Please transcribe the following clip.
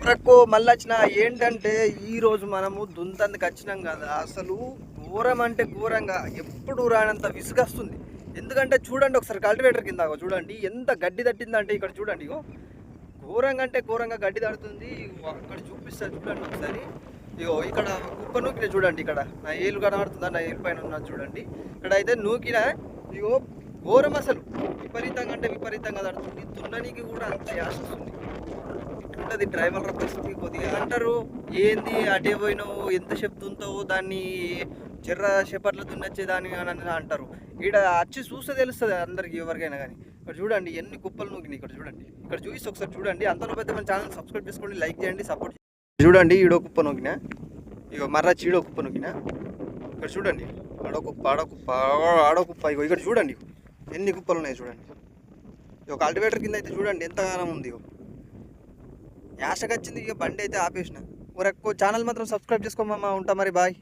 ప్రక్కో మళ్ళీ వచ్చిన ఏంటంటే ఈరోజు మనము దుంతందుకు వచ్చినాం కదా. అసలు ఘోరం అంటే ఘోరంగా ఎప్పుడు రానంత విసుగొస్తుంది. ఎందుకంటే చూడండి ఒకసారి కల్టివేటర్ కింద చూడండి ఎంత గడ్డి తట్టిందంటే. ఇక్కడ చూడండి ఇగో ఘోరంగా అంటే ఘోరంగా గడ్డి తడుతుంది. అక్కడ చూపిస్తారు చూడండి ఒకసారి. ఇగో ఇక్కడ కుప్ప నూకిన చూడండి. ఇక్కడ నా ఏలు కనబడుతుందా, నా ఏలు పైన ఉన్నది చూడండి. ఇక్కడ అయితే నూకిన ఇగో ఘోరం అసలు విపరీతంగా అంటే విపరీతంగా తడుతుంది. దున్ననికి కూడా అంత యాస వస్తుంది. ఉంటుంది డ్రైవర్ల పరిస్థితి. కొద్దిగా అంటారు ఏంది అటే పోయినావు ఎంత చెప్తుంటావు దాన్ని జర్ర షెపర్ల దున్నచ్చే దాన్ని అని అంటారు. ఇక్కడ వచ్చి చూస్తే తెలుస్తుంది అందరికి ఎవరికైనా కానీ. ఇక్కడ చూడండి ఎన్ని కుప్పలు నూకినాయి. ఇక్కడ చూడండి, ఇక్కడ చూసి ఒకసారి చూడండి. అంతలో పెద్ద మన ఛానల్ సబ్స్క్రైబ్ చేసుకోండి, లైక్ చేయండి, సపోర్ట్ చూడండి. ఈడో కుప్ప నూకినా, ఇగో మర్రా చీడో కుప్ప నూకినా. ఇక్కడ చూడండి ఆడో కుప్ప ఆడో కుప్ప ఆడో కుప్ప. ఇగో ఇక్కడ చూడండి ఎన్ని కుప్పలు ఉన్నాయి చూడండి. ఇక కల్టివేటర్ కింద అయితే చూడండి ఎంతగానో ఉంది. యాసకు వచ్చింది. ఇక బండి అయితే ఆపేసిన. ఛానల్ మాత్రం సబ్స్క్రైబ్ చేసుకోమమ్మా. ఉంటా మరి, బాయ్.